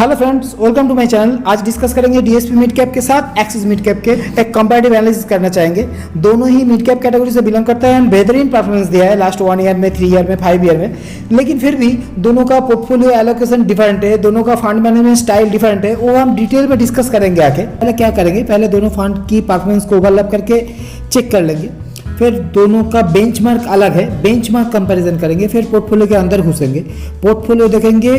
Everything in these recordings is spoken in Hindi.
Hello friends, welcome to my channel. आज डिस्कस करेंगे डीएसपी मिड कैप के साथ एक्सिस मिड कैप के एक कंपैरेटिव एनालिसिस करना चाहेंगे। दोनों ही मिड कैप कैटेगरी से बिलोंग करता है एंड बेहतरीन परफॉर्मेंस दिया है लास्ट 1 ईयर में, 3 ईयर में, 5 ईयर में। लेकिन फिर भी दोनों का पोर्टफोलियो एलोकेशन डिफरेंट है, दोनों का फंड मैनेजमेंट स्टाइल डिफरेंट है। वो हम डिटेल में डिस्कस करेंगे आके। पहले क्या करेंगे, पहले दोनों फंड की परफॉर्मेंस को ओवरलैप करके चेक कर लेंगे। फिर दोनों का बेंचमार्क अलग है, बेंचमार्क कंपैरिजन करेंगे। फिर पोर्टफोलियो के अंदर घुसेंगे, पोर्टफोलियो देखेंगे,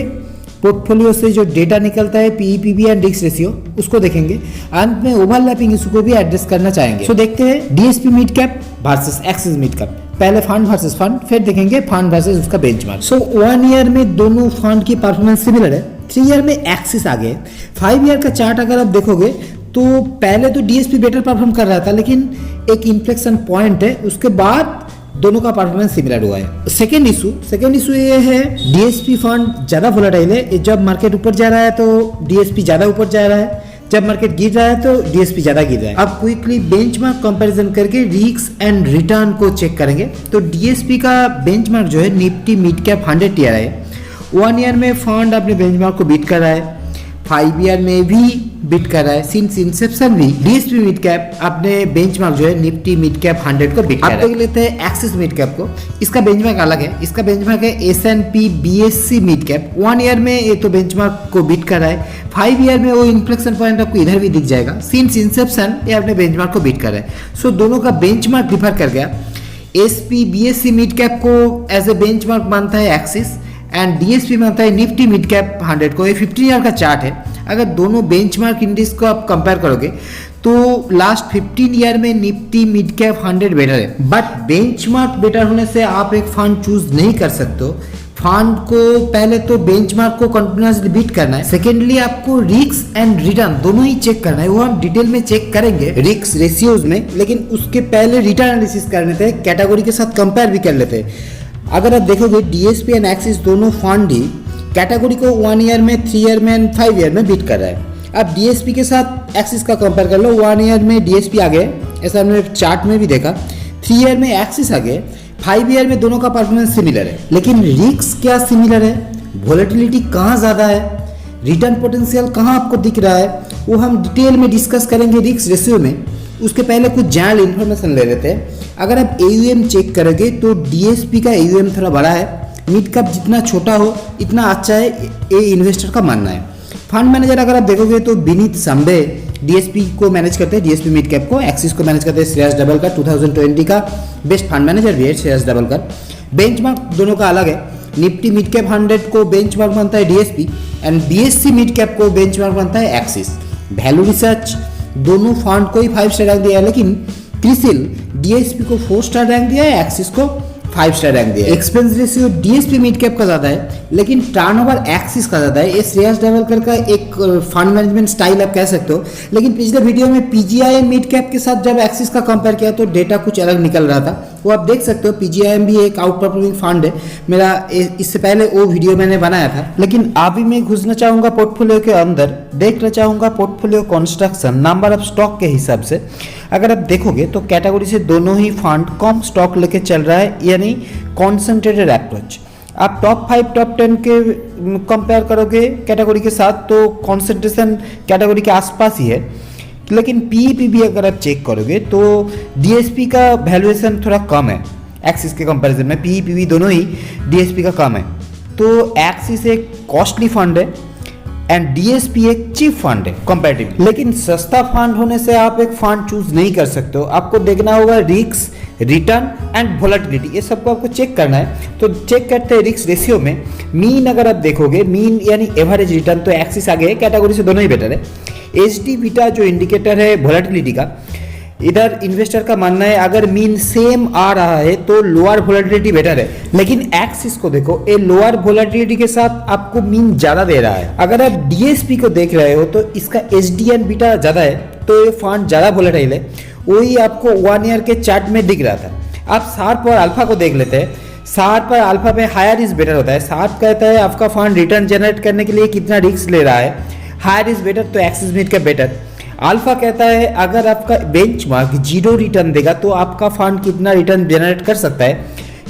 पोर्टफोलियो से जो डेटा निकलता है PE PB and risk ratio उसको देखेंगे। अंत में ओवरलैपिंग इशू को भी एड्रेस करना चाहेंगे। सो देखते हैं DSP mid cap versus axis mid cap. पहले फंड वर्सेस फंड, फिर देखेंगे फंड वर्सेस उसका बेंचमार्क। सो 1 ईयर में दोनों फंड की परफॉर्मेंस सिमिलर है, 3 ईयर में एक्सिस आगे है। 5 ईयर का चार्ट अगर आप देखोगे तो पहले तो डीएसपी बेटर परफॉर्म कर रहा था, लेकिन एक इन्फ्लेक्शन पॉइंट है, उसके बाद दोनों का परफॉर्मेंस सिमिलर हुआ है। सेकेंड इशू ये है, डीएसपी फंड ज्यादा वोलेटाइल है। जब मार्केट ऊपर जा रहा है तो डीएसपी ज्यादा ऊपर जा रहा है, जब मार्केट गिर रहा है तो डीएसपी ज्यादा गिर रहा है। अब क्विकली बेंचमार्क कंपैरिजन करके रिस्क एंड रिटर्न को चेक करेंगे। तो डीएसपी का बेंचमार्क जो है निफ्टी मिड कैप 100 टीआरआई है। 1 ईयर में फंड अपने बेंचमार्क को बीट कर रहा है, 5 ईयर में भी बीट कर रहा है। सिंस इंसेप्शन भी डीएसपी मिड कैप अपने बेंचमार्क जो है निफ्टी मिड कैप 100 को बीट कर रहा है। अब देख लेते हैं एक्सिस मिड कैप को। इसका बेंचमार्क अलग है, इसका बेंचमार्क है S&P BSc mid cap. 1 year में ये तो बेंचमार्क को बीट कर रहा है, 5 ईयर में वो इन्फ्लेक्शन पॉइंट आपको इधर भी दिख जाएगा। सिंस इंसेप्शन ये अपने बेंचमार्क को बीट कर रहा है। सो दोनों का बेंचमार्क डिफर कर गया। एसपी बीएससी मिड कैप को एज ए बेंचमार्क मानता है एक्सिस एंड डीएसपी मानता है निफ्टी मिड कैप 100 को। ये 15 ईयर का चार्ट है। अगर दोनों बेंचमार्क इंडेक्स को आप कंपेयर करोगे तो लास्ट 15 ईयर में निफ्टी मिड कैप 100 बेटर है। बट बेंचमार्क बेटर होने से आप एक फंड चूज नहीं कर सकते। फंड को पहले तो बेंचमार्क को कंटिन्यूअसली बीट करना है, सेकेंडली आपको रिस्क एंड रिटर्न दोनों ही चेक करना है। वो हम डिटेल में चेक करेंगे रिस्क रेशियोज में, लेकिन उसके पहले रिटर्न एनालिसिस कर लेते हैं, कैटेगरी के साथ कंपेयर भी कर लेते हैं। अगर आप देखोगे डीएसपी एंड एक्सिस दोनों फंड ही कैटेगरी को 1 ईयर में, 3 ईयर में एंड 5 ईयर में बीट कर रहा है। अब डीएसपी के साथ एक्सिस का कंपेयर कर लो। 1 ईयर में डीएसपी आगे, ऐसा हमने चार्ट में भी देखा। 3 ईयर में एक्सिस आगे, 5 ईयर में दोनों का परफॉर्मेंस सिमिलर है। लेकिन रिस्क क्या सिमिलर है, वोलेटिलिटी कहाँ ज़्यादा है, रिटर्न पोटेंशियल कहाँ आपको दिख रहा है, वो हम डिटेल में डिस्कस करेंगे रिस्क रेशियो में। उसके पहले कुछ जनरल इन्फॉर्मेशन ले लेते हैं। अगर आप एयूएम चेक करोगे तो डीएसपी का एयूएम थोड़ा बड़ा है, मिड कैप जितना छोटा हो इतना अच्छा है, ये इन्वेस्टर का मानना है। फंड मैनेजर अगर आप देखोगे तो विनीत सांबे डीएसपी को मैनेज करते हैं, डीएसपी मिड कैप को। एक्सिस को मैनेज करते हैं श्रेयस डबलकर, 2020 का बेस्ट फंड मैनेजर भी है श्रेयस डबलकर। बेंचमार्क दोनों का अलग है। निफ्टी मिड कैप 100 को बेंचमार्क मानता है DSP and BSc mid cap को बेंचमार्क मानता है एक्सिस। वैल्यू रिसर्च दोनों फंड को ही 5 स्टार रैंक दिया है, लेकिन क्रिसिल डीएसपी को 4 स्टार रैंक दिया है, एक्सिस को 5 स्टार रैंक दिया है। Expense ratio DSP mid cap का ज्यादा है, लेकिन टर्नओवर एक्सिस का ज्यादा है। ये श्रेयस डबलकर का एक फंड मैनेजमेंट स्टाइल आप कह सकते हो। लेकिन पिछले वीडियो में पीजीआई मिड कैप के साथ जब एक्सिस का कंपेयर किया तो डेटा कुछ अलग निकल रहा था। वो आप देख सकते हो, पीजीआईएम भी एक आउट परफॉर्मिंग फंड है। मेरा इससे पहले वो वीडियो मैंने बनाया था। लेकिन अभी मैं घुसना चाहूंगा पोर्टफोलियो के अंदर, देखना चाहूंगा portfolio construction number of stock के हिसाब से। अगर आप देखोगे तो कैटेगरी से दोनों ही फंड कम स्टॉक लेके चल रहा है, यानी कॉन्सेंट्रेटेड अप्रोच। आप टॉप 5 टॉप 10 के कंपेयर करोगे कैटेगरी के साथ तो कॉन्सेंट्रेशन कैटेगरी के आसपास ही है। लेकिन पीईपीबी अगर आप चेक करोगे तो डीएसपी का वैल्यूएशन थोड़ा कम है एक्सिस के कंपैरिजन में। पीईपीबी दोनों ही डीएसपी का कम है। तो एक्सिस एक कॉस्टली फंड है एंड डीएसपी एक चीप फंड है कंपैरेटिवली। लेकिन सस्ता फंड होने से आप एक फंड चूज नहीं कर सकते हो। आपको देखना होगा रिस्क, रिटर्न एंड वोलेटिलिटी, ये सबको आपको चेक करना है। तो चेक करते हैं रिस्क रेशियो में। मीन अगर आप देखोगे, मीन यानी एवरेज रिटर्न, तो एक्सिस आगे है, कैटेगरी से दोनों ही बेटर है। एचडी बीटा जो इंडिकेटर है वोलेटिलिटी का, इधर इन्वेस्टर का मानना है अगर मीन सेम आ रहा है तो लोअर वोलेटिलिटी बेटर है। लेकिन एक्सिस को देखो, ये लोअर वोलेटिलिटी के साथ आपको मीन ज्यादा दे रहा है। अगर आप डीएसपी को देख रहे हो तो इसका एचडीएन बीटा ज्यादा है, तो ये फंड ज्यादा वोलेटाइल है। वही आपको 1 ईयर के चार्ट में दिख रहा था। आप शार्प और अल्फा को देख लेते हैं। शार्प और अल्फा पे हायर रिस्क बेटर होता है। शार्प कहता है आपका फंड रिटर्न जनरेट करने के लिए कितना रिस्क ले रहा है, हायर इज बेटर, तो axis mid cap better. Alpha कहता है अगर आपका बेंचमार्क 0 रिटर्न देगा तो आपका फंड कितना रिटर्न जनरेट कर सकता है।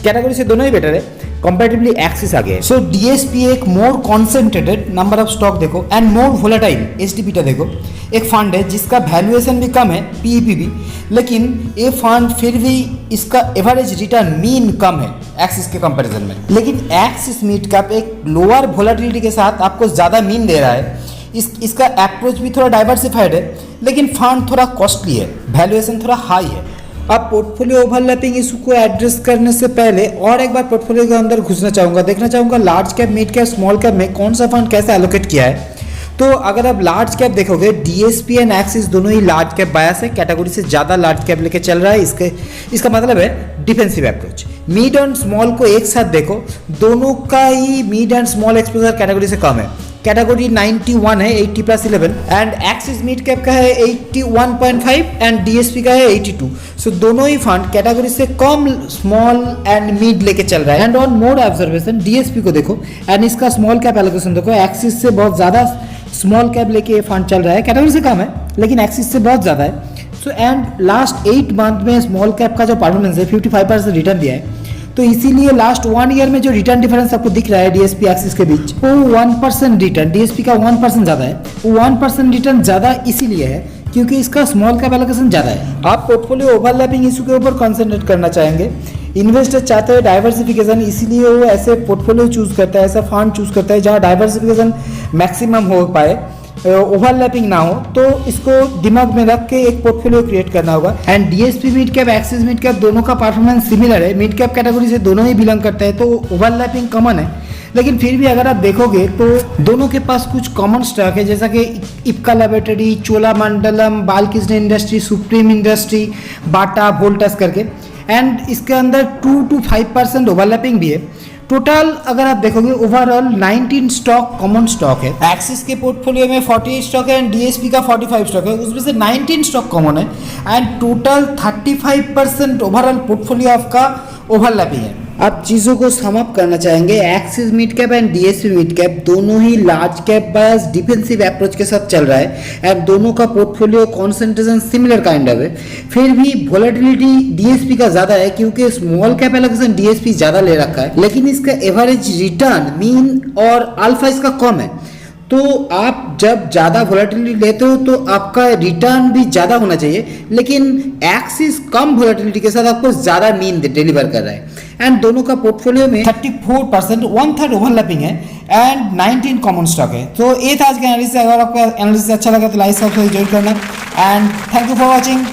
कैटेगरी से दोनों ही बेटर है। कंपैरेटिवली एक्सिस आगे है। सो डीएसपी एक मोर कॉन्सेंट्रेटेड नंबर ऑफ स्टॉक देखो एंड मोर वोलेटाइल एसटीपीटा देखो, एक फंड है जिसका वैल्यूएशन भी कम है पीईपी भी, लेकिन ये फंड फिर भी इसका एवरेज रिटर्न मीन कम है एक्सिस के कंपैरिजन में। लेकिन एक्सिस मिड कैप एक लोअर वोलेटिलिटी के साथ आपको ज़्यादा मीन दे रहा है। इसका अप्रोच भी थोड़ा डाइवर्सिफाइड है, लेकिन फंड थोड़ा कॉस्टली है, वैल्यूएशन थोड़ा हाई है। अब पोर्टफोलियो ओवरलैपिंग इशू को एड्रेस करने से पहले और एक बार पोर्टफोलियो के अंदर घुसना चाहूँगा, देखना चाहूँगा large cap, mid cap, small cap में कौन सा फंड कैसे एलोकेट किया है। तो अगर आप लार्ज कैप देखोगे, डीएसपी एंड एक्सिस दोनों ही लार्ज कैप बायस है, कैटेगरी से ज़्यादा लार्ज कैप लेके चल रहा है। इसका मतलब है defensive approach. Mid and small को एक साथ देखो, दोनों का ही mid and small exposure category से कम है। कैटेगरी 91 है, 80+11, एंड एक्सिस मिड कैप का है 81.5 एंड डीएसपी का है 82। सो दोनों ही फंड कैटेगरी से कम स्मॉल एंड मिड लेके चल रहा है। And on more observation DSP को देखो एंड इसका स्मॉल कैप एलोकेशन देखो, एक्सिस से बहुत ज़्यादा स्मॉल कैप लेके फंड चल रहा है, कैटेगरी से कम है लेकिन एक्सिस से बहुत ज़्यादा है। सो एंड लास्ट 8 मंथ में स्मॉल कैप का जो परफॉर्मेंस है 55% रिटर्न दिया है। तो इसीलिए लास्ट 1 ईयर में जो रिटर्न डिफरेंस आपको दिख रहा है डीएसपी एक्सिस के बीच, वो 1% रिटर्न, डीएसपी का 1% ज़्यादा है। वो 1% रिटर्न ज़्यादा इसीलिए है क्योंकि इसका स्मॉल कैप एलोकेशन ज़्यादा है। आप पोर्टफोलियो ओवरलैपिंग इशू के ऊपर कॉन्सेंट्रेट करना चाहेंगे। इन्वेस्टर चाहते हैं डाइवर्सिफिकेशन, इसीलिए वो ऐसे पोर्टफोलियो चूज करता है, ऐसा फंड चूज करता है जहाँ डाइवर्सिफिकेशन मैक्सिमम हो पाए, ओवरलैपिंग ना हो। तो इसको दिमाग में रख के एक पोर्टफोलियो क्रिएट करना होगा। And DSP mid cap, axis mid cap दोनों का परफॉर्मेंस सिमिलर है, मिड कैप कैटेगरी से दोनों ही बिलोंग करते हैं, तो ओवरलैपिंग कॉमन है। लेकिन फिर भी अगर आप देखोगे तो दोनों के पास कुछ कॉमन स्टॉक है, जैसा कि Ipca laboratory, Cholamandalam, Balkrishna industry, Supreme industry, Bata, Voltas करके। एंड इसके अंदर 2 to 5% ओवरलैपिंग भी है। टोटल अगर आप देखोगे ओवरऑल 19 स्टॉक कॉमन स्टॉक है। एक्सिस के पोर्टफोलियो में 48 स्टॉक है एंड डीएसपी का 45 स्टॉक है, उसमें से 19 स्टॉक कॉमन है एंड टोटल 35% ओवरऑल पोर्टफोलियो आपका ओवरलैपिंग है। अब चीज़ों को सम अप करना चाहेंगे, axis mid cap and DSP mid cap दोनों ही लार्ज कैप बायस डिफेंसिव अप्रोच के साथ चल रहा है एंड दोनों का portfolio concentration similar kind of है। फिर भी वोलेटिलिटी डीएसपी का ज़्यादा है क्योंकि स्मॉल कैप एलोकेशन डीएसपी ज़्यादा ले रखा है, लेकिन इसका एवरेज रिटर्न मीन और अल्फा इसका कम है। तो आप जब ज़्यादा वोलेटिलिटी लेते हो तो आपका रिटर्न भी ज़्यादा होना चाहिए, लेकिन एक्सिस कम वोलेटिलिटी के साथ आपको ज़्यादा मीन डिलीवर कर रहा है। एंड दोनों का पोर्टफोलियो में 34%, 1/3 ओवरलैपिंग है एंड 19 कॉमन स्टॉक है। तो ये था आज का एनालिसिस। अगर आपको एनालिसिस अच्छा लगा तो लाइक सब्सक्राइब जरूर करना and thank you for watching.